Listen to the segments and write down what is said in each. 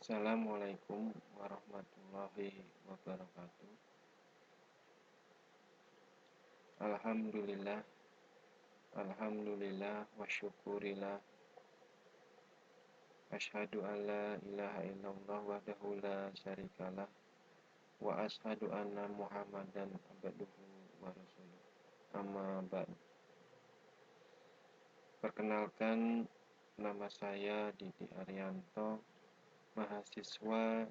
Assalamualaikum warahmatullahi wabarakatuh. Alhamdulillah, alhamdulillah wa syukurillah. Asyhadu an la ilaha illallah wahdahu la syarikalah wa asyhadu anna Muhammadan abduhu wa rasuluh. Amma ba'd. Perkenalkan, nama saya Didi Arianto, mahasiswa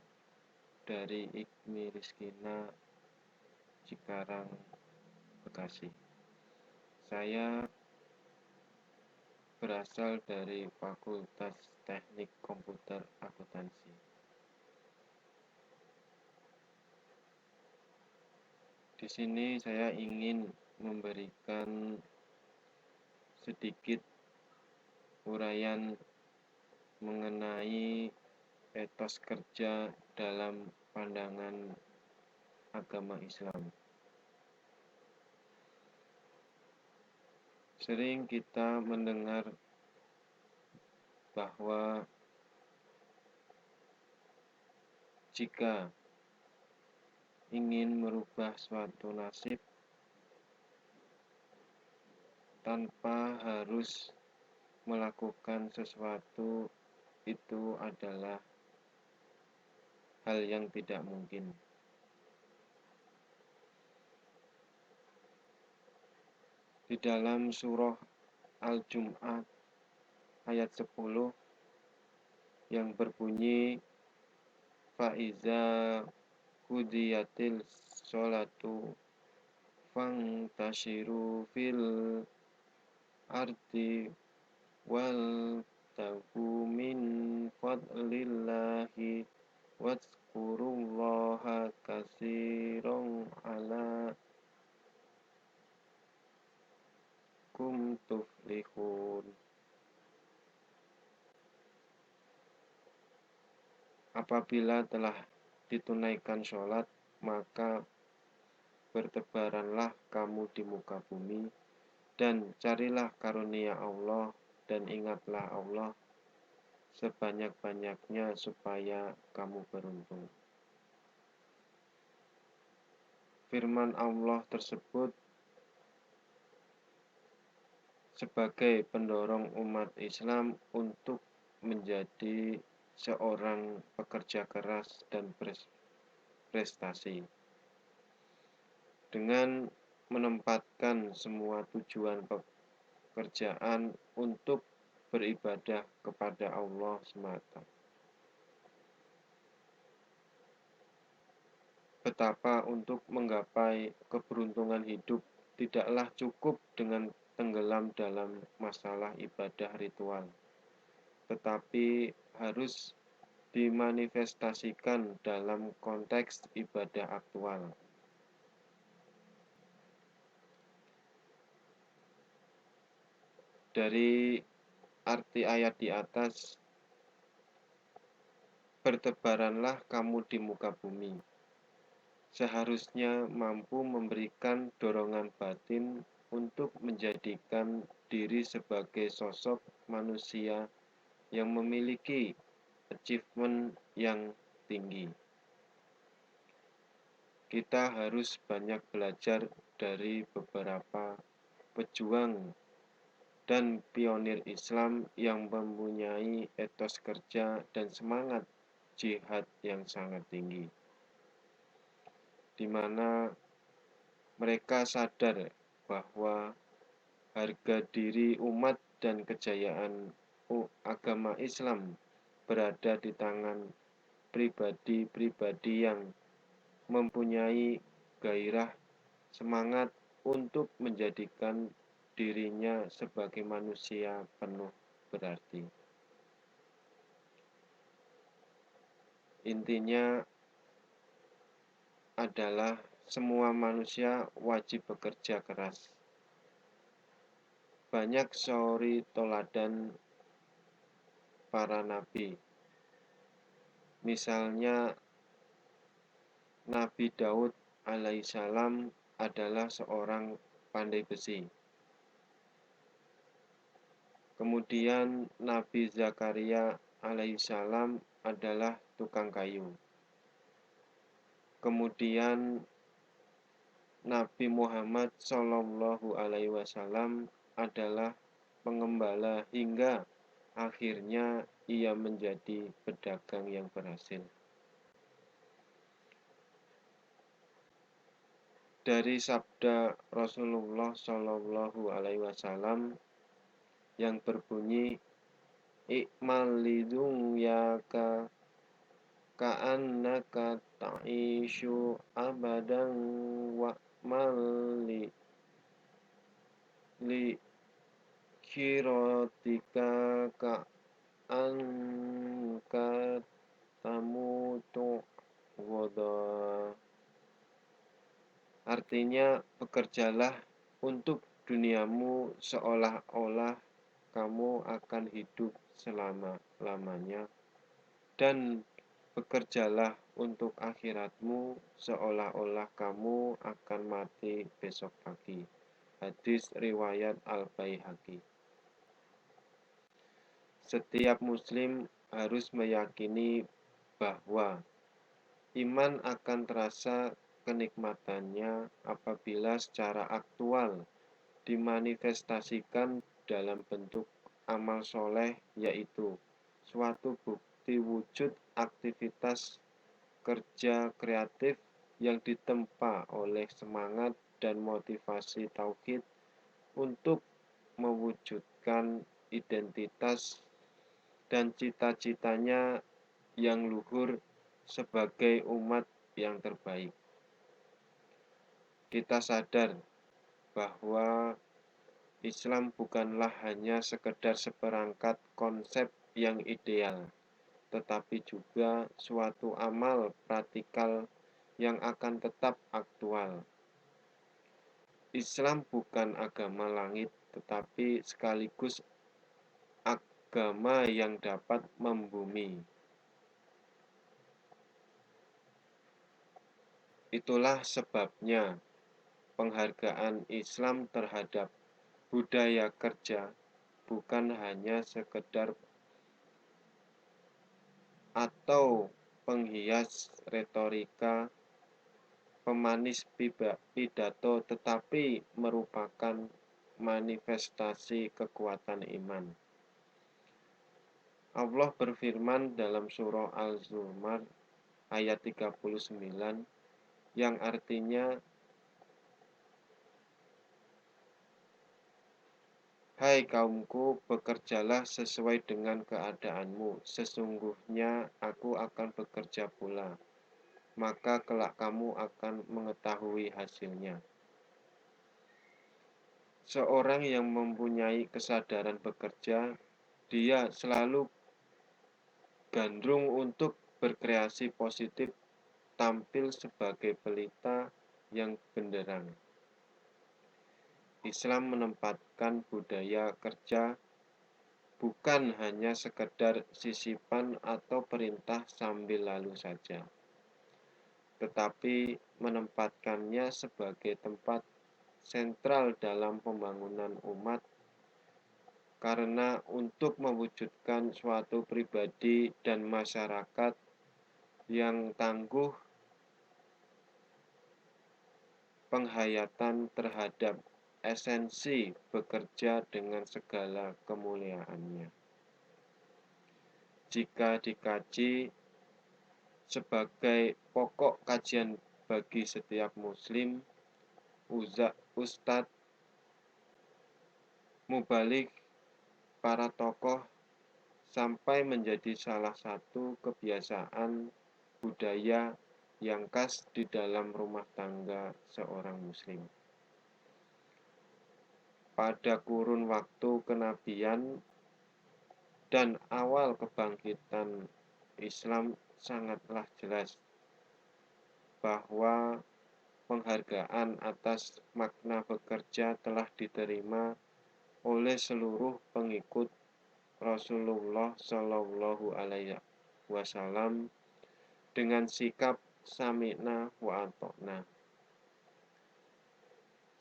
dari IKMI Rizkina Cikarang, Bekasi. Saya berasal dari Fakultas Teknik Komputer Akuntansi. Di sini saya ingin memberikan sedikit uraian mengenai etos kerja dalam pandangan agama Islam. Sering kita mendengar bahwa jika ingin merubah suatu nasib tanpa harus melakukan sesuatu, itu adalah hal yang tidak mungkin. Di dalam surah Al-Jum'ah ayat 10 yang berbunyi Fa'iza qudiyatil sholatu fangtashiru fil ardi wal tagu min fadlillahi wadhkurullaha katsiran ala kum tuflihun. Apabila telah ditunaikan sholat, maka bertebaranlah kamu di muka bumi, dan carilah karunia Allah, dan ingatlah Allah sebanyak-banyaknya supaya kamu beruntung. Firman Allah tersebut sebagai pendorong umat Islam untuk menjadi seorang pekerja keras dan berprestasi. Dengan menempatkan semua tujuan pekerjaan untuk beribadah kepada Allah semata. Betapa untuk menggapai keberuntungan hidup tidaklah cukup dengan tenggelam dalam masalah ibadah ritual, tetapi harus dimanifestasikan dalam konteks ibadah aktual. Dari arti ayat di atas, bertebaranlah kamu di muka bumi, seharusnya mampu memberikan dorongan batin untuk menjadikan diri sebagai sosok manusia yang memiliki achievement yang tinggi. Kita harus banyak belajar dari beberapa pejuang dan pionir Islam yang mempunyai etos kerja dan semangat jihad yang sangat tinggi, di mana mereka sadar bahwa harga diri umat dan kejayaan agama Islam berada di tangan pribadi-pribadi yang mempunyai gairah semangat untuk menjadikan dirinya sebagai manusia penuh berarti. Intinya adalah semua manusia wajib bekerja keras. Banyak suri toladan para nabi. Misalnya Nabi Daud alaihissalam adalah seorang pandai besi. Kemudian Nabi Zakaria alaihissalam adalah tukang kayu. Kemudian Nabi Muhammad Shallallahu Alaihi Wasallam adalah pengembala hingga akhirnya ia menjadi pedagang yang berhasil. Dari sabda Rasulullah Shallallahu Alaihi Wasallam yang berbunyi, "Ikmal lidunyaka ka'annaka ta'ishu abadan wa'mal li khiratika ka'anka tamutu wada." Artinya, bekerjalah untuk duniamu seolah-olah kamu akan hidup selama-lamanya, dan bekerjalah untuk akhiratmu seolah-olah kamu akan mati besok pagi. Hadis riwayat Al-Baihaqi. Setiap muslim harus meyakini bahwa iman akan terasa kenikmatannya apabila secara aktual dimanifestasikan dalam bentuk amal soleh, yaitu suatu bukti wujud aktivitas kerja kreatif yang ditempa oleh semangat dan motivasi tauhid untuk mewujudkan identitas dan cita-citanya yang luhur sebagai umat yang terbaik. Kita sadar bahwa Islam bukanlah hanya sekedar seperangkat konsep yang ideal, tetapi juga suatu amal praktikal yang akan tetap aktual. Islam bukan agama langit, tetapi sekaligus agama yang dapat membumi. Itulah sebabnya penghargaan Islam terhadap budaya kerja bukan hanya sekedar atau penghias retorika, pemanis pidato, tetapi merupakan manifestasi kekuatan iman. Allah berfirman dalam surah Al-Zumar ayat 39 yang artinya, "Hai kaumku, bekerjalah sesuai dengan keadaanmu, sesungguhnya aku akan bekerja pula, maka kelak kamu akan mengetahui hasilnya." Seorang yang mempunyai kesadaran bekerja, dia selalu gandrung untuk berkreasi positif, tampil sebagai pelita yang benderang. Islam menempatkan budaya kerja bukan hanya sekedar sisipan atau perintah sambil lalu saja, tetapi menempatkannya sebagai tempat sentral dalam pembangunan umat, karena untuk mewujudkan suatu pribadi dan masyarakat yang tangguh, penghayatan terhadap esensi bekerja dengan segala kemuliaannya, jika dikaji sebagai pokok kajian bagi setiap muslim, Ustadz, mubalik, para tokoh, sampai menjadi salah satu kebiasaan budaya yang khas di dalam rumah tangga seorang muslim. Pada kurun waktu kenabian dan awal kebangkitan Islam sangatlah jelas bahwa penghargaan atas makna bekerja telah diterima oleh seluruh pengikut Rasulullah Shallallahu Alaihi Wasallam dengan sikap sami'na wa ata'na,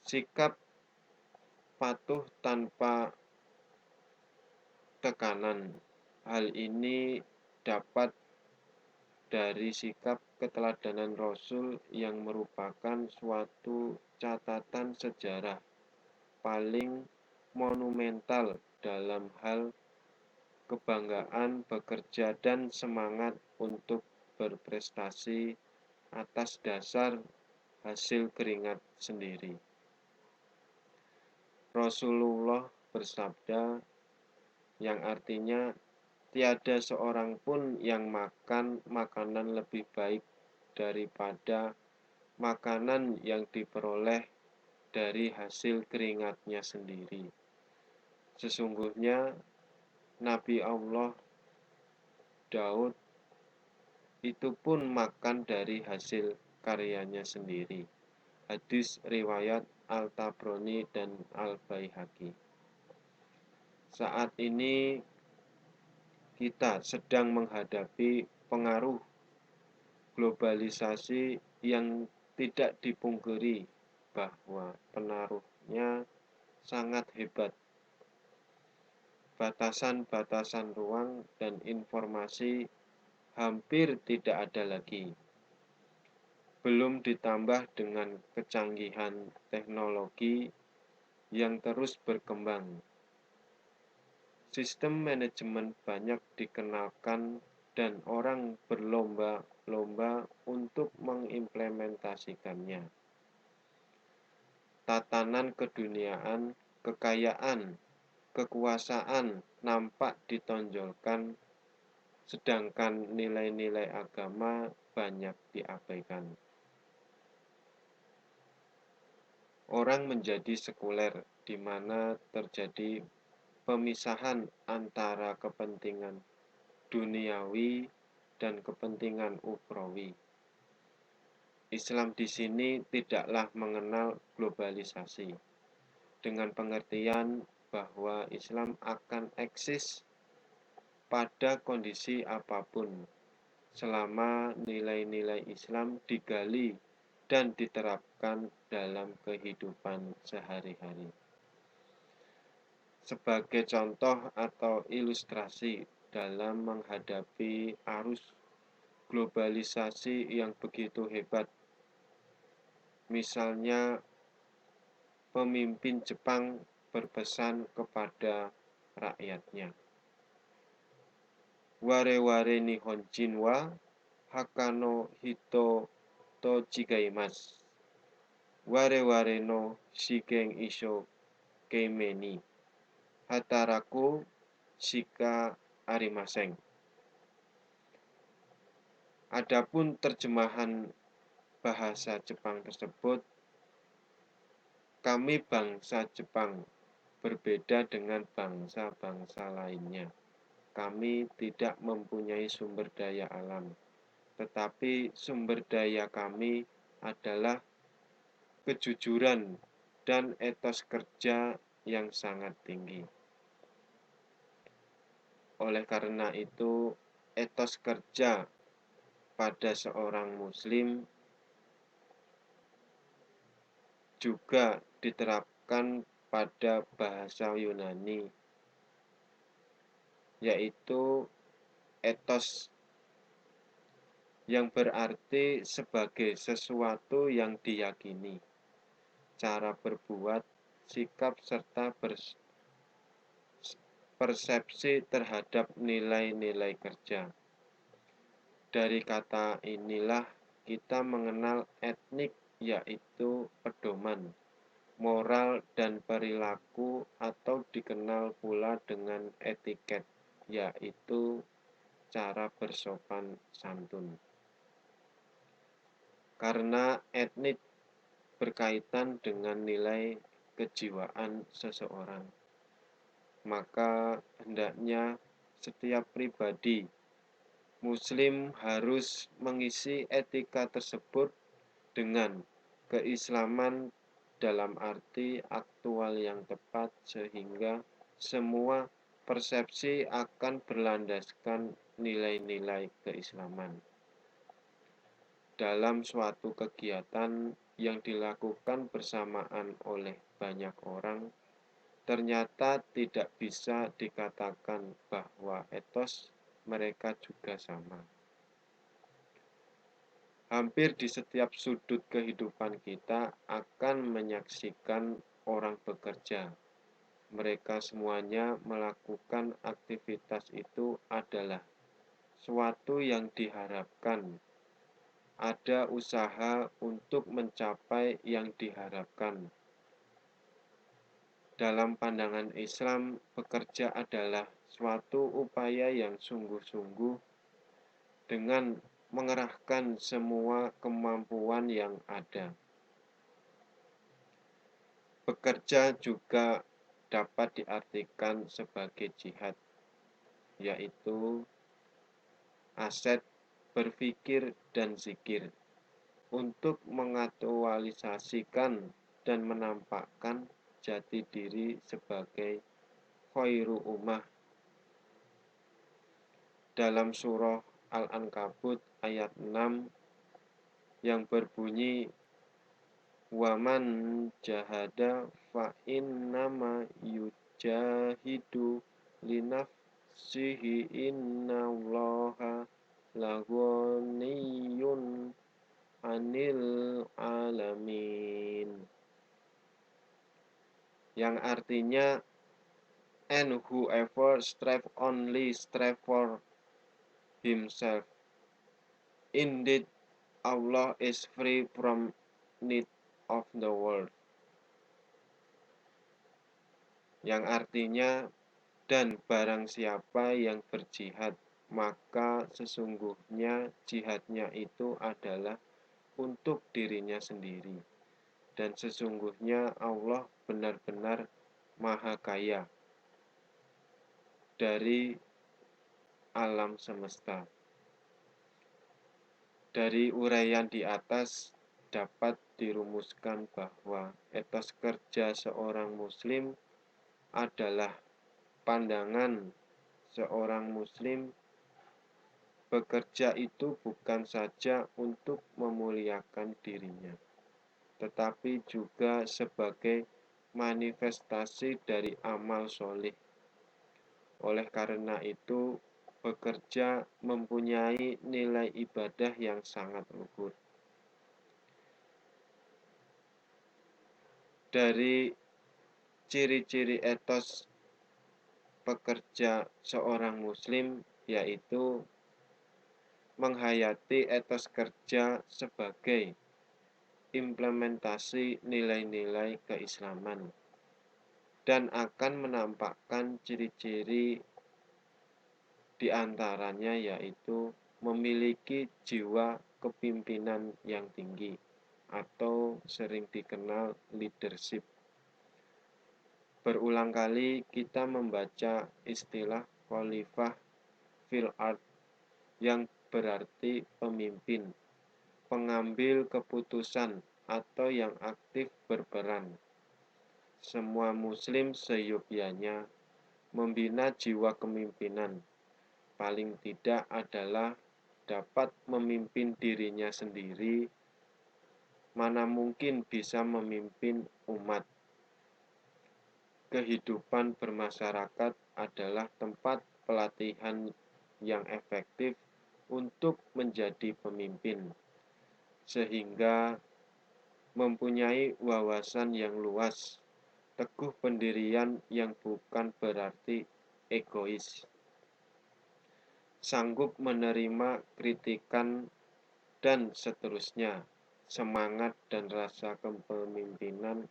sikap patuh tanpa tekanan, Hal ini dapat dari sikap keteladanan Rasul yang merupakan suatu catatan sejarah paling monumental dalam hal kebanggaan bekerja dan semangat untuk berprestasi atas dasar hasil keringat sendiri. Rasulullah bersabda, yang artinya tiada seorang pun yang makan makanan lebih baik daripada makanan yang diperoleh dari hasil keringatnya sendiri. Sesungguhnya Nabi Allah Daud itu pun makan dari hasil karyanya sendiri. Hadis riwayat Al-Tabrani dan Al-Baihaqi. Saat ini kita sedang menghadapi pengaruh globalisasi yang tidak dipungkiri bahwa pengaruhnya sangat hebat. Batasan-batasan ruang dan informasi hampir tidak ada lagi. Belum ditambah dengan kecanggihan teknologi yang terus berkembang. Sistem manajemen banyak dikenalkan dan orang berlomba-lomba untuk mengimplementasikannya. Tatanan keduniaan, kekayaan, kekuasaan nampak ditonjolkan, sedangkan nilai-nilai agama banyak diabaikan. Orang menjadi sekuler, di mana terjadi pemisahan antara kepentingan duniawi dan kepentingan ukhrawi. Islam di sini tidaklah mengenal globalisasi, dengan pengertian bahwa Islam akan eksis pada kondisi apapun, selama nilai-nilai Islam digali dan diterapkan dalam kehidupan sehari-hari. Sebagai contoh atau ilustrasi dalam menghadapi arus globalisasi yang begitu hebat, misalnya pemimpin Jepang berpesan kepada rakyatnya, "Ware-ware nihonjin wa hakano hito to chigaimasu. Ware-ware no shigen isho keimei ni hataraku shika arimasen." Adapun terjemahan bahasa Jepang tersebut, kami bangsa Jepang berbeda dengan bangsa-bangsa lainnya. Kami tidak mempunyai sumber daya alam, tetapi sumber daya kami adalah kejujuran dan etos kerja yang sangat tinggi. Oleh karena itu, etos kerja pada seorang Muslim juga diterapkan pada bahasa Yunani, yaitu etos, yang berarti sebagai sesuatu yang diyakini, cara berbuat, sikap, serta persepsi terhadap nilai-nilai kerja. Dari kata inilah kita mengenal etnik, yaitu pedoman, moral dan perilaku, atau dikenal pula dengan etiket, yaitu cara bersopan santun. Karena etnik berkaitan dengan nilai kejiwaan seseorang, maka hendaknya setiap pribadi Muslim harus mengisi etika tersebut dengan keislaman dalam arti aktual yang tepat, sehingga semua persepsi akan berlandaskan nilai-nilai keislaman. Dalam suatu kegiatan yang dilakukan bersamaan oleh banyak orang, ternyata tidak bisa dikatakan bahwa etos mereka juga sama. Hampir di setiap sudut kehidupan kita akan menyaksikan orang bekerja. Mereka semuanya melakukan aktivitas itu adalah suatu yang diharapkan. Ada usaha untuk mencapai yang diharapkan. Dalam pandangan Islam, bekerja adalah suatu upaya yang sungguh-sungguh dengan mengerahkan semua kemampuan yang ada. Bekerja juga dapat diartikan sebagai jihad, yaitu aset berpikir dan zikir untuk mengaktualisasikan dan menampakkan jati diri sebagai khairu ummah. Dalam surah Al-Ankabut ayat 6 yang berbunyi waman jahada fa innama yujahidu linafsihi innallaha laghaniyun 'anil 'alamin, yang artinya and whoever strive only strive for himself. Indeed, Allah is free from need of the world. Yang artinya, dan barang siapa yang berjihad, maka sesungguhnya jihadnya itu adalah untuk dirinya sendiri. Dan sesungguhnya Allah benar-benar maha kaya dari alam semesta. Dari uraian di atas dapat dirumuskan bahwa etos kerja seorang muslim adalah pandangan seorang muslim bekerja itu bukan saja untuk memuliakan dirinya, tetapi juga sebagai manifestasi dari amal soleh. Oleh karena itu, bekerja mempunyai nilai ibadah yang sangat luhur. Dari ciri-ciri etos pekerja seorang muslim yaitu menghayati etos kerja sebagai implementasi nilai-nilai keislaman dan akan menampakkan ciri-ciri di antaranya yaitu memiliki jiwa kepimpinan yang tinggi atau sering dikenal leadership. Berulang kali kita membaca istilah khalifah fil ard yang berarti pemimpin, pengambil keputusan atau yang aktif berperan. Semua muslim seyogyanya membina jiwa kepemimpinan. Paling tidak adalah dapat memimpin dirinya sendiri, mana mungkin bisa memimpin umat. Kehidupan bermasyarakat adalah tempat pelatihan yang efektif untuk menjadi pemimpin, sehingga mempunyai wawasan yang luas, teguh pendirian yang bukan berarti egois, sanggup menerima kritikan, dan seterusnya. Semangat dan rasa kepemimpinan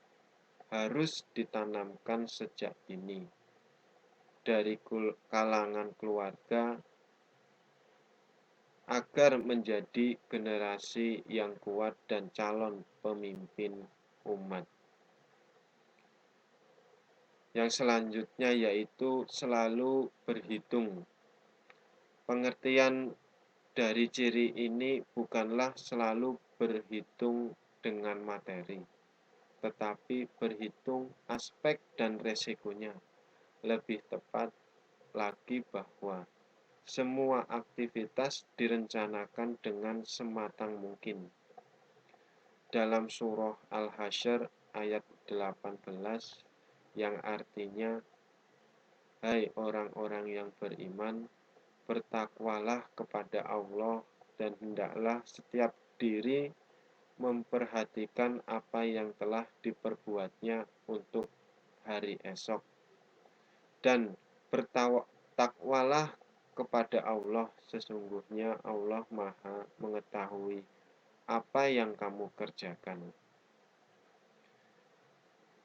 harus ditanamkan sejak dini dari kalangan keluarga agar menjadi generasi yang kuat dan calon pemimpin umat. Yang selanjutnya yaitu selalu berhitung. Pengertian dari ciri ini bukanlah selalu berhitung dengan materi, tetapi berhitung aspek dan resikonya. Lebih tepat lagi bahwa semua aktivitas direncanakan dengan sematang mungkin. Dalam surah Al-Hasyr ayat 18 yang artinya, hai orang-orang yang beriman, bertakwalah kepada Allah dan hendaklah setiap diri memperhatikan apa yang telah diperbuatnya untuk hari esok. Dan bertakwalah kepada Allah, sesungguhnya Allah Maha mengetahui apa yang kamu kerjakan.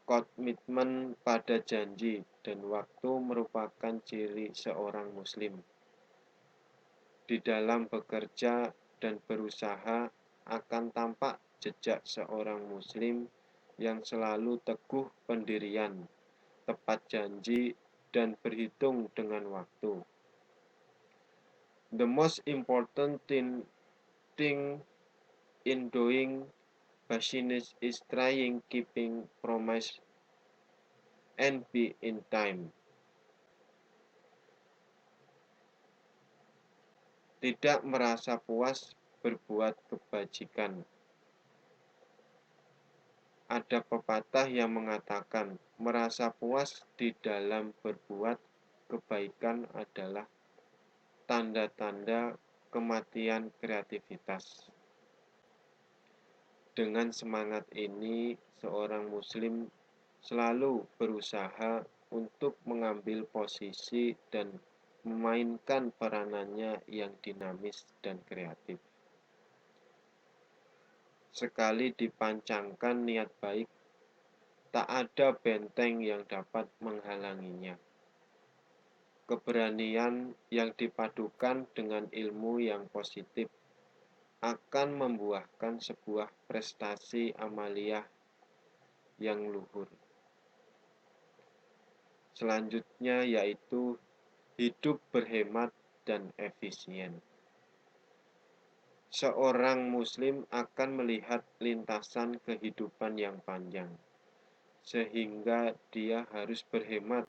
Komitmen pada janji dan waktu merupakan ciri seorang muslim. Di dalam bekerja dan berusaha akan tampak jejak seorang muslim yang selalu teguh pendirian, tepat janji, dan berhitung dengan waktu. The most important thing in doing business is trying keeping promise and be in time. Tidak merasa puas berbuat kebajikan. Ada pepatah yang mengatakan, merasa puas di dalam berbuat kebaikan adalah tanda-tanda kematian kreativitas. Dengan semangat ini, seorang muslim selalu berusaha untuk mengambil posisi dan memainkan peranannya yang dinamis dan kreatif. Sekali dipancangkan niat baik, tak ada benteng yang dapat menghalanginya. Keberanian yang dipadukan dengan ilmu yang positif akan membuahkan sebuah prestasi amaliyah yang luhur. Selanjutnya yaitu hidup berhemat dan efisien. Seorang muslim akan melihat lintasan kehidupan yang panjang, sehingga dia harus berhemat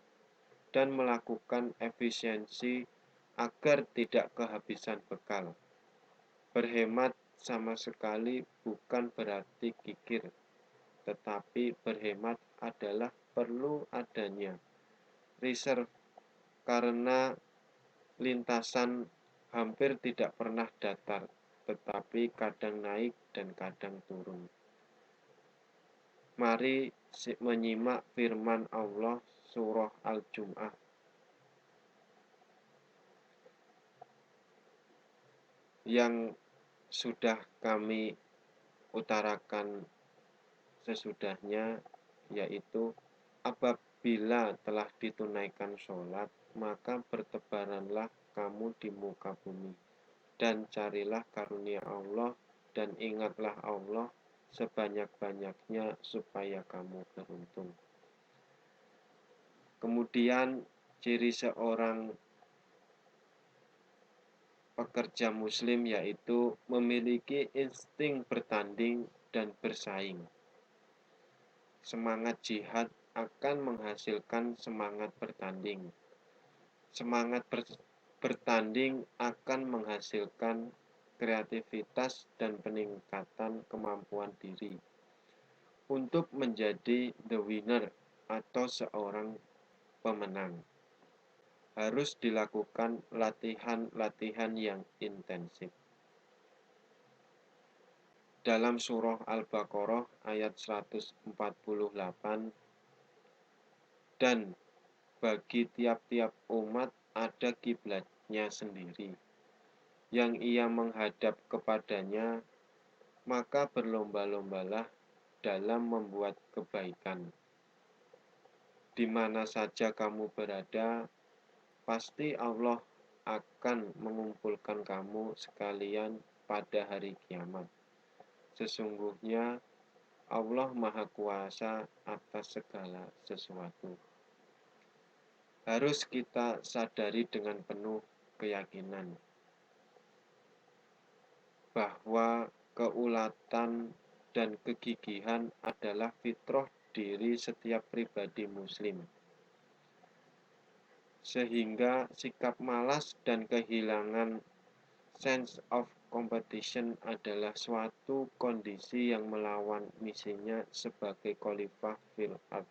dan melakukan efisiensi agar tidak kehabisan bekal. Berhemat sama sekali bukan berarti kikir, tetapi berhemat adalah perlu adanya reserve karena lintasan hampir tidak pernah datar, tetapi kadang naik dan kadang turun. Mari menyimak firman Allah surah Al-Jum'ah yang sudah kami utarakan sesudahnya, yaitu apabila telah ditunaikan sholat, maka bertebaranlah kamu di muka bumi, dan carilah karunia Allah, dan ingatlah Allah sebanyak-banyaknya supaya kamu beruntung. Kemudian ciri seorang pekerja muslim yaitu memiliki insting bertanding dan bersaing. Semangat jihad akan menghasilkan semangat bertanding. Semangat bertanding akan menghasilkan kreativitas dan peningkatan kemampuan diri untuk menjadi the winner atau seorang pemenang. Harus dilakukan latihan-latihan yang intensif. Dalam surah Al-Baqarah ayat 148, dan bagi tiap-tiap umat ada kiblatnya sendiri, yang ia menghadap kepadanya, maka berlomba-lombalah dalam membuat kebaikan. Di mana saja kamu berada, pasti Allah akan mengumpulkan kamu sekalian pada hari kiamat. Sesungguhnya Allah Maha Kuasa atas segala sesuatu. Harus kita sadari dengan penuh keyakinan bahwa keulatan dan kegigihan adalah fitrah diri setiap pribadi muslim. Sehingga sikap malas dan kehilangan sense of competition adalah suatu kondisi yang melawan misinya sebagai khalifah fil ardh.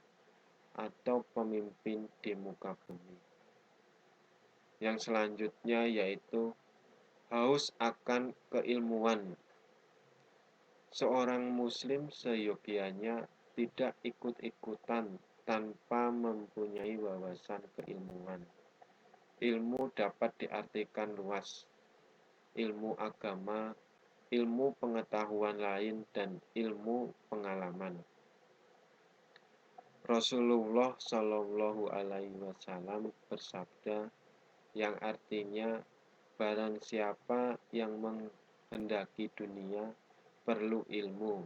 atau pemimpin di muka bumi. Yang selanjutnya yaitu haus akan keilmuan. Seorang muslim seyogianya tidak ikut-ikutan tanpa mempunyai wawasan keilmuan. Ilmu dapat diartikan luas, ilmu agama, ilmu pengetahuan lain, dan ilmu pengalaman. Rasulullah Shallallahu Alaihi Wasallam bersabda, yang artinya barang siapa yang menghendaki dunia perlu ilmu,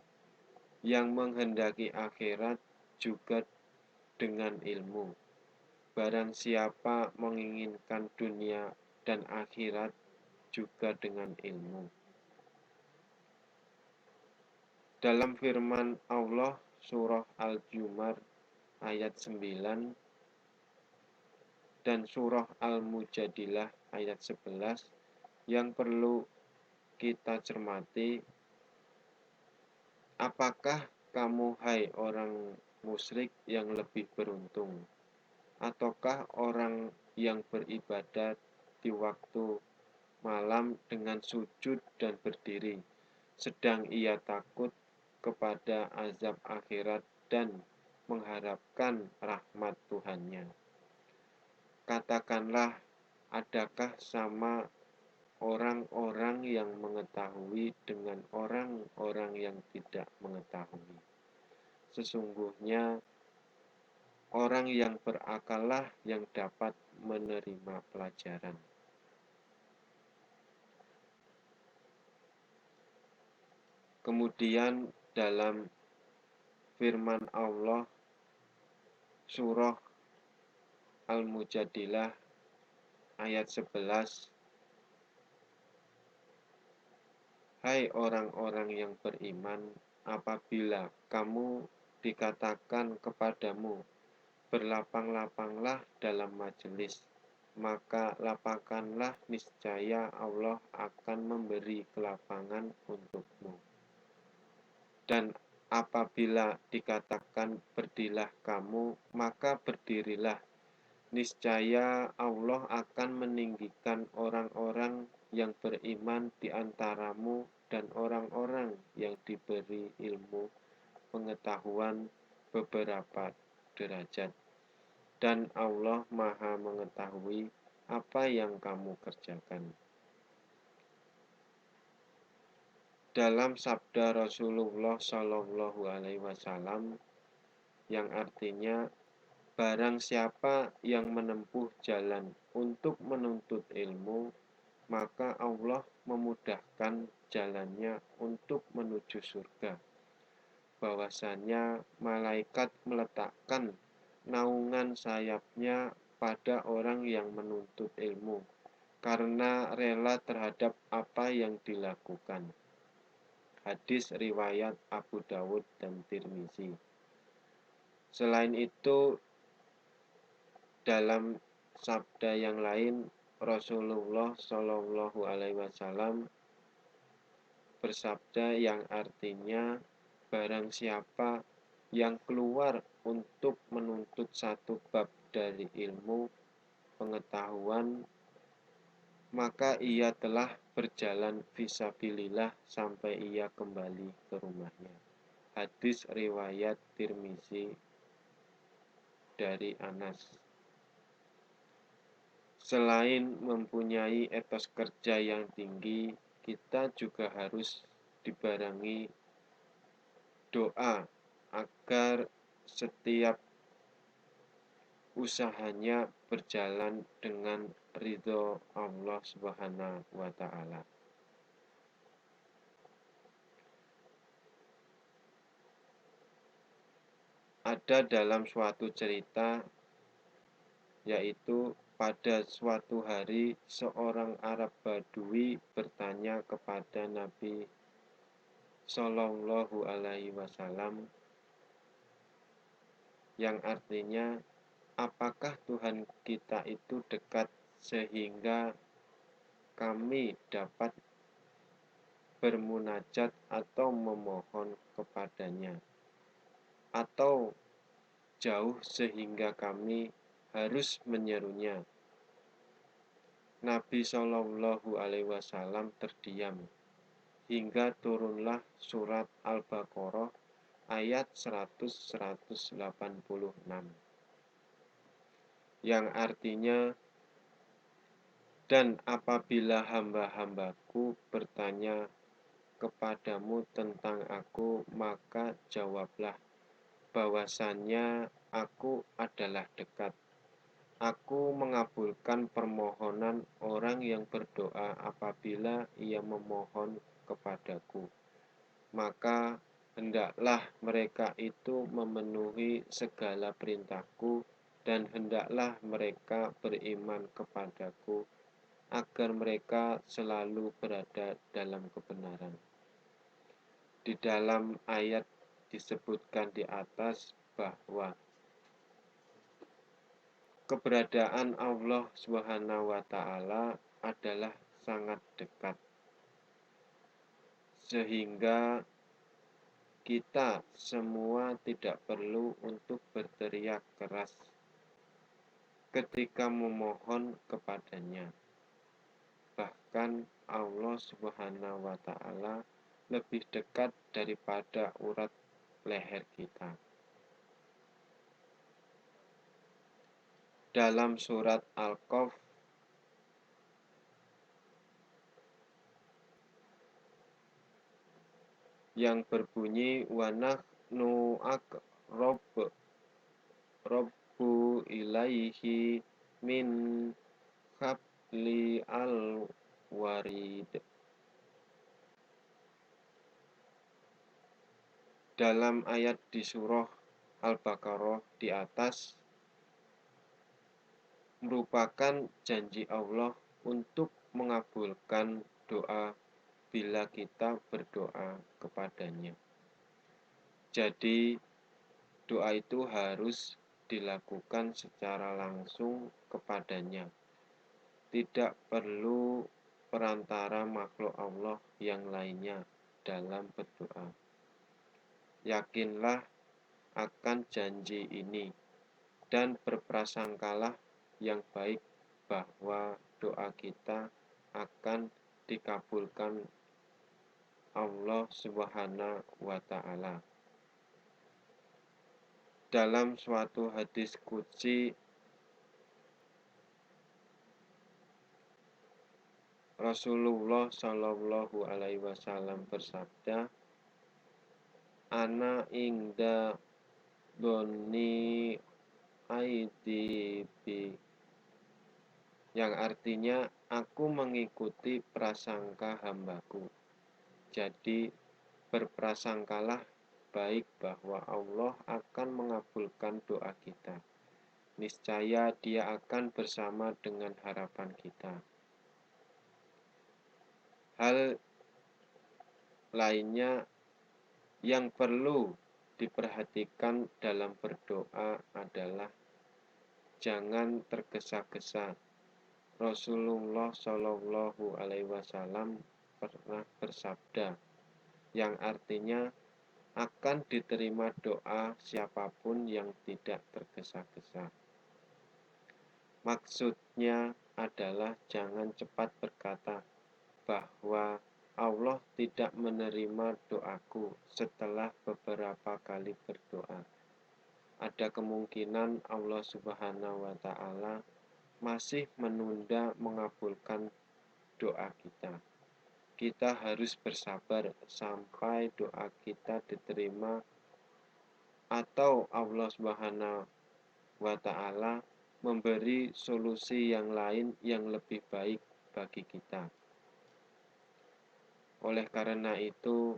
yang menghendaki akhirat juga dengan ilmu. Barang siapa menginginkan dunia dan akhirat juga dengan ilmu. Dalam firman Allah surah Al-Zumar ayat 9 dan surah Al-Mujadilah ayat 11 yang perlu kita cermati, apakah kamu hai orang musyrik yang lebih beruntung, ataukah orang yang beribadat di waktu malam dengan sujud dan berdiri, sedang ia takut kepada azab akhirat dan mengharapkan rahmat Tuhannya. Katakanlah, adakah sama orang-orang yang mengetahui dengan orang-orang yang tidak mengetahui? Sesungguhnya orang yang berakallah yang dapat menerima pelajaran. Kemudian dalam firman Allah surah Al-Mujadilah ayat 11, hai orang-orang yang beriman, apabila kamu dikatakan kepadamu, berlapang-lapanglah dalam majelis, maka lapangkanlah, niscaya Allah akan memberi kelapangan untukmu. Dan apabila dikatakan berdirilah kamu, maka berdirilah, niscaya Allah akan meninggikan orang-orang yang beriman di antaramu dan orang-orang yang diberi ilmu pengetahuan beberapa derajat. Dan Allah Maha mengetahui apa yang kamu kerjakan. Dalam sabda Rasulullah Shallallahu Alaihi Wasallam yang artinya barang siapa yang menempuh jalan untuk menuntut ilmu, maka Allah memudahkan jalannya untuk menuju surga. Bahwasanya malaikat meletakkan naungan sayapnya pada orang yang menuntut ilmu, karena rela terhadap apa yang dilakukan. Hadis riwayat Abu Dawud dan Tirmizi. Selain itu, dalam sabda yang lain, Rasulullah Shallallahu Alaihi Wasallam bersabda yang artinya barang siapa yang keluar untuk menuntut satu bab dari ilmu pengetahuan, maka ia telah berjalan fisabilillah sampai ia kembali ke rumahnya. Hadis riwayat Tirmizi dari Anas. Selain mempunyai etos kerja yang tinggi, kita juga harus dibarengi doa agar setiap usahanya berjalan dengan ridho Allah Subhanahu wa Ta'ala. Ada dalam suatu cerita, yaitu pada suatu hari seorang Arab Badui bertanya kepada Nabi Shallallahu Alaihi Wasallam yang artinya, apakah Tuhan kita itu dekat sehingga kami dapat bermunajat atau memohon kepadanya, atau jauh sehingga kami harus menyerunya. Nabi Shallallahu Alaihi Wasallam terdiam hingga turunlah surat Al-Baqarah ayat 100-186 yang artinya, dan apabila hamba-hambaku bertanya kepadamu tentang aku, maka jawablah bahwasannya aku adalah dekat. Aku mengabulkan permohonan orang yang berdoa apabila ia memohon kepadaku. Maka hendaklah mereka itu memenuhi segala perintahku, dan hendaklah mereka beriman kepadaku, agar mereka selalu berada dalam kebenaran. Di dalam ayat disebutkan di atas bahwa keberadaan Allah Subhanahu wa Ta'ala adalah sangat dekat, sehingga kita semua tidak perlu untuk berteriak keras ketika memohon kepadanya. Bahkan Allah Subhanahu wa Ta'ala lebih dekat daripada urat leher kita. Dalam surat Al-Kahf yang berbunyi wa nahnu aqrabu ilaihi min habli al-warid. Dalam ayat di surah Al-Baqarah di atas merupakan janji Allah untuk mengabulkan doa bila kita berdoa kepadanya. Jadi doa itu harus dilakukan secara langsung kepadanya. Tidak perlu perantara makhluk Allah yang lainnya dalam berdoa. Yakinlah akan janji ini dan berprasangkalah yang baik bahwa doa kita akan dikabulkan Allah Subhanahu wa Ta'ala. Dalam suatu hadis qudsi, Rasulullah Shallallahu Alaihi Wasallam bersabda, "Ana ingda doni aidibi," yang artinya aku mengikuti prasangka hambaku. Jadi berprasangkalah baik bahwa Allah akan mengabulkan doa kita. Niscaya Dia akan bersama dengan harapan kita. Hal lainnya yang perlu diperhatikan dalam berdoa adalah jangan tergesa-gesa. Rasulullah Shallallahu Alaihi Wasallam pernah bersabda, yang artinya akan diterima doa siapapun yang tidak tergesa-gesa. Maksudnya adalah jangan cepat berkata bahwa Allah tidak menerima doaku setelah beberapa kali berdoa. Ada kemungkinan Allah Subhanahu wa Ta'ala masih menunda mengabulkan doa kita. Kita harus bersabar sampai doa kita diterima atau Allah Subhanahu wa Ta'ala memberi solusi yang lain yang lebih baik bagi kita. Oleh karena itu,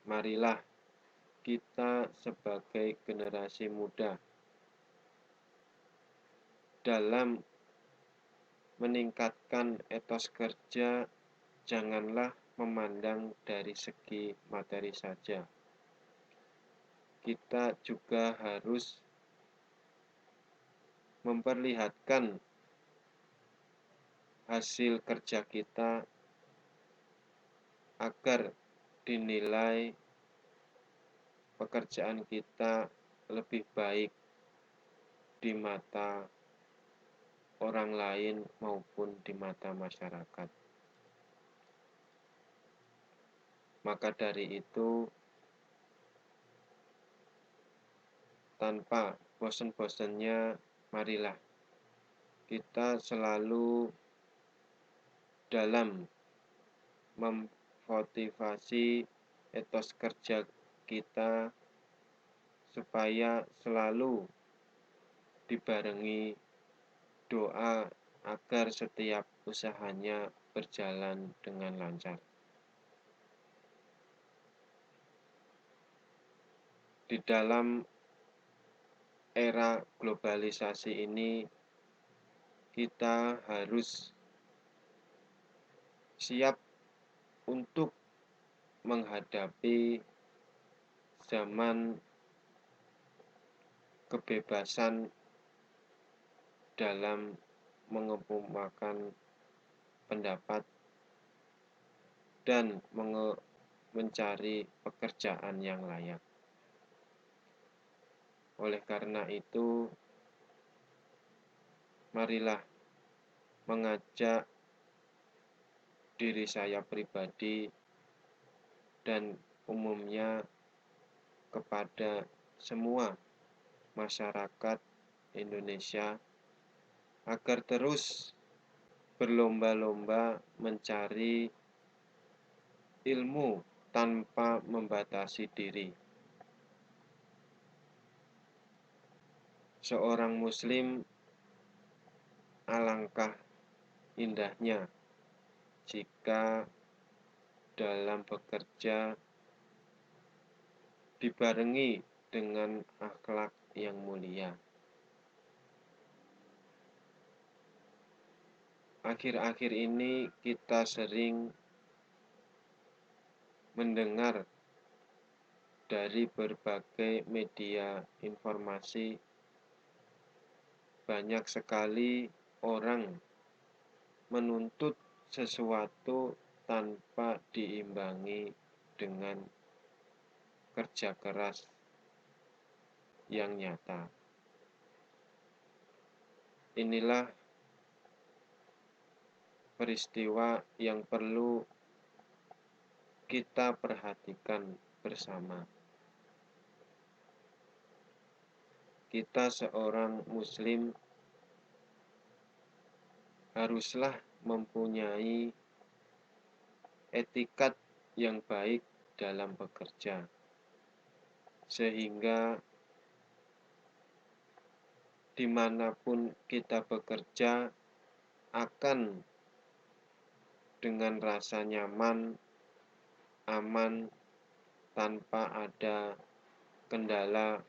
marilah kita sebagai generasi muda dalam meningkatkan etos kerja, janganlah memandang dari segi materi saja. Kita juga harus memperlihatkan hasil kerja kita agar dinilai pekerjaan kita lebih baik di mata orang lain maupun di mata masyarakat. Maka dari itu, tanpa bosan-bosannya, marilah kita selalu dalam memotivasi etos kerja kita supaya selalu dibarengi doa agar setiap usahanya berjalan dengan lancar. Di dalam era globalisasi ini, kita harus siap untuk menghadapi zaman kebebasan dalam mengemukakan pendapat dan mencari pekerjaan yang layak. Oleh karena itu, marilah mengajak diri saya pribadi dan umumnya kepada semua masyarakat Indonesia agar terus berlomba-lomba mencari ilmu tanpa membatasi diri. Seorang muslim alangkah indahnya jika dalam bekerja dibarengi dengan akhlak yang mulia. Akhir-akhir ini kita sering mendengar dari berbagai media informasi banyak sekali orang menuntut sesuatu tanpa diimbangi dengan kerja keras yang nyata. Inilah peristiwa yang perlu kita perhatikan bersama. Kita seorang muslim haruslah mempunyai etikat yang baik dalam bekerja, sehingga dimanapun kita bekerja akan dengan rasa nyaman, aman, tanpa ada kendala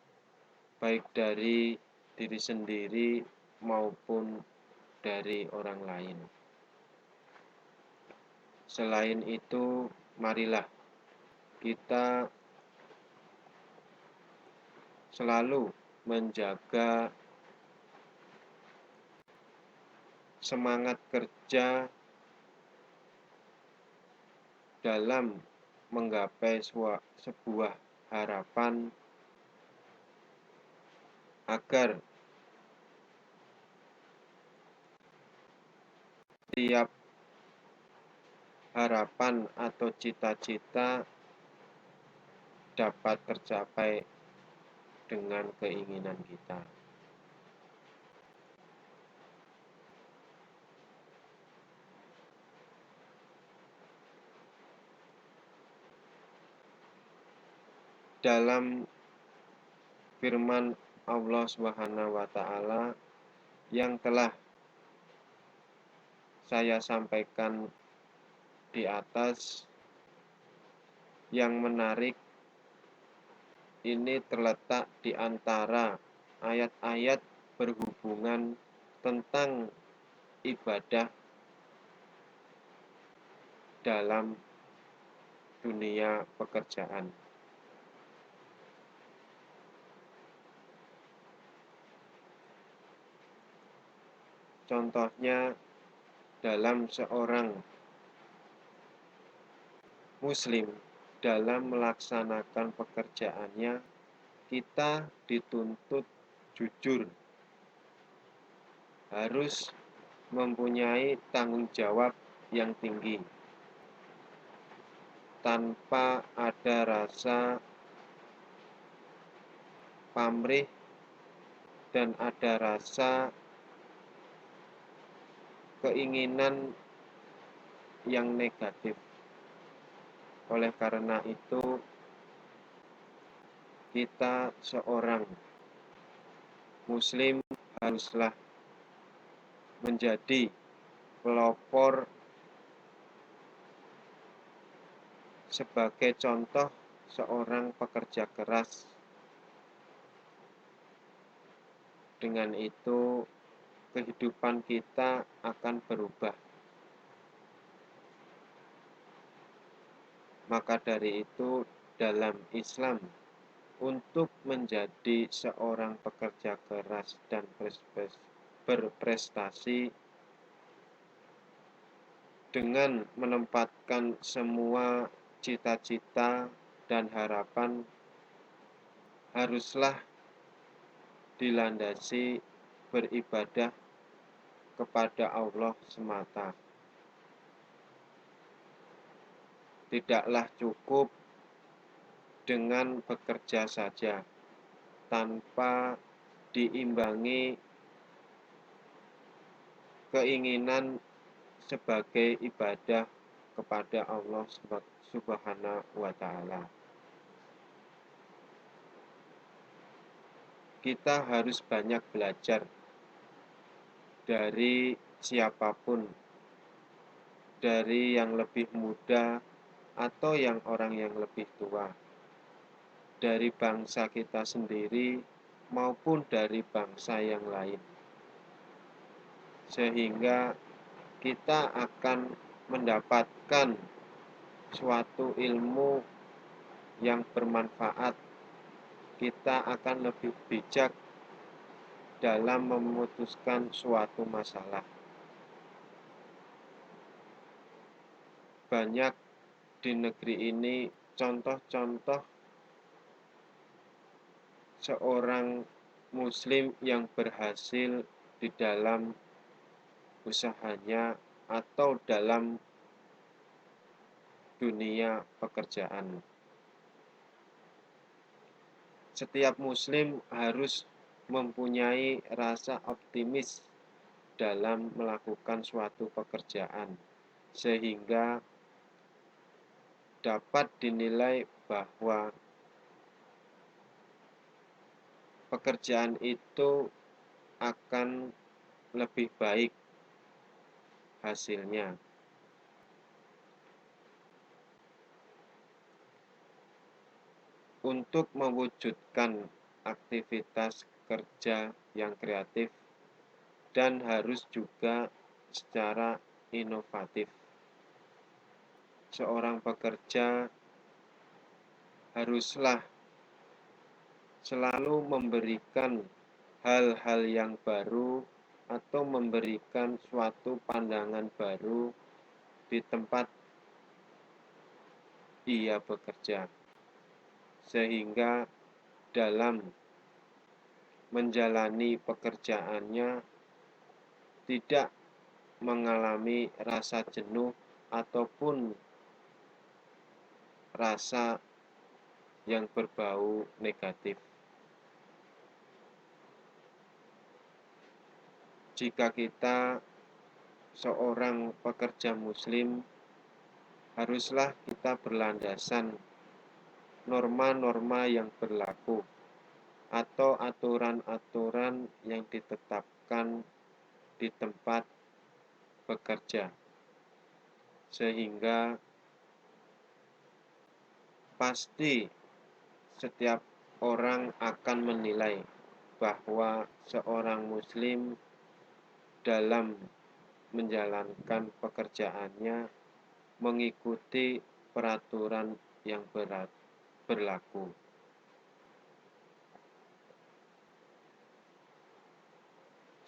baik dari diri sendiri maupun dari orang lain. Selain itu, marilah kita selalu menjaga semangat kerja dalam menggapai sebuah harapan agar tiap harapan atau cita-cita dapat tercapai dengan keinginan kita. Dalam firman Allah Subhanahu wa taala yang telah saya sampaikan di atas, yang menarik ini terletak di antara ayat-ayat berhubungan tentang ibadah dalam dunia pekerjaan. Contohnya dalam seorang muslim dalam melaksanakan pekerjaannya kita dituntut jujur, harus mempunyai tanggung jawab yang tinggi, tanpa ada rasa pamrih dan ada rasa keinginan yang negatif. Oleh karena itu, kita seorang Muslim haruslah menjadi pelopor sebagai contoh seorang pekerja keras. Dengan itu, kehidupan kita akan berubah. Maka dari itu, dalam Islam, untuk menjadi seorang pekerja keras dan berprestasi dengan menempatkan semua cita-cita dan harapan haruslah dilandasi beribadah kepada Allah semata. Tidaklah cukup dengan bekerja saja tanpa diimbangi keinginan sebagai ibadah kepada Allah Subhanahu wa Ta'ala. Kita harus banyak belajar dari siapapun, dari yang lebih muda atau orang yang lebih tua, dari bangsa kita sendiri maupun dari bangsa yang lain, sehingga kita akan mendapatkan suatu ilmu yang bermanfaat. Kita akan lebih bijak dalam memutuskan suatu masalah. Banyak di negeri ini contoh-contoh seorang Muslim yang berhasil di dalam usahanya atau dalam dunia pekerjaan. Setiap Muslim harus mempunyai rasa optimis dalam melakukan suatu pekerjaan, sehingga dapat dinilai bahwa pekerjaan itu akan lebih baik hasilnya. Untuk mewujudkan aktivitas kerja yang kreatif dan harus juga secara inovatif. Seorang pekerja haruslah selalu memberikan hal-hal yang baru atau memberikan suatu pandangan baru di tempat ia bekerja, sehingga dalam menjalani pekerjaannya tidak mengalami rasa jenuh ataupun rasa yang berbau negatif. Jika kita seorang pekerja Muslim, haruslah kita berlandasan norma-norma yang berlaku atau aturan-aturan yang ditetapkan di tempat bekerja, sehingga pasti setiap orang akan menilai bahwa seorang Muslim dalam menjalankan pekerjaannya mengikuti peraturan yang berlaku.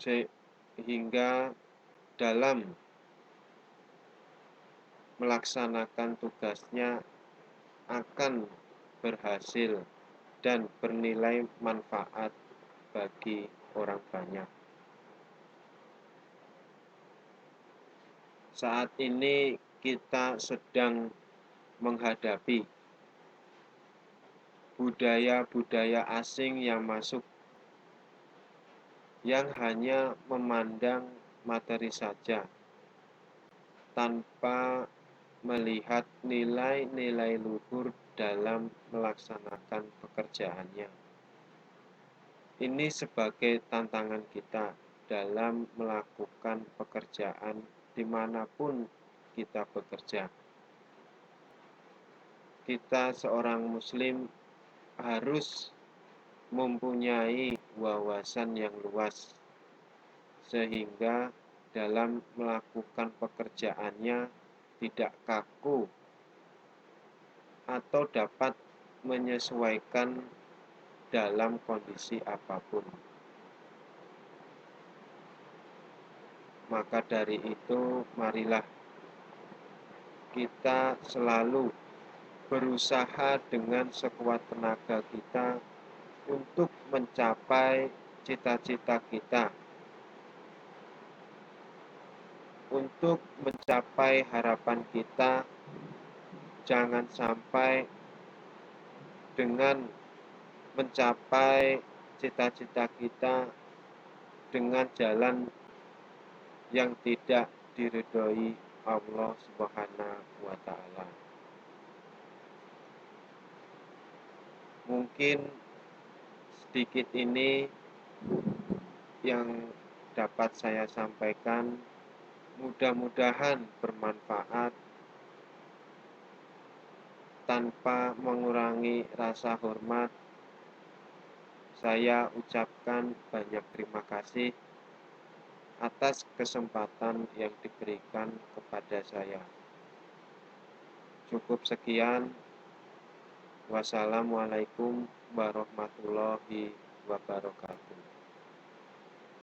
Sehingga dalam melaksanakan tugasnya akan berhasil dan bernilai manfaat bagi orang banyak. Saat ini kita sedang menghadapi budaya-budaya asing yang masuk, yang hanya memandang materi saja tanpa melihat nilai-nilai luhur dalam melaksanakan pekerjaannya. Ini sebagai tantangan kita dalam melakukan pekerjaan dimanapun kita bekerja. Kita seorang muslim harus mempunyai wawasan yang luas, sehingga dalam melakukan pekerjaannya tidak kaku atau dapat menyesuaikan dalam kondisi apapun. Maka dari itu, marilah kita selalu berusaha dengan sekuat tenaga kita untuk mencapai cita-cita kita, untuk mencapai harapan kita. Jangan sampai dengan mencapai cita-cita kita dengan jalan yang tidak diridhoi Allah Subhanahu wa Ta'ala. Mungkin sedikit ini yang dapat saya sampaikan, mudah-mudahan bermanfaat tanpa mengurangi rasa hormat. Saya ucapkan banyak terima kasih atas kesempatan yang diberikan kepada saya. Cukup sekian. Wassalamualaikum warahmatullahi wabarakatuh.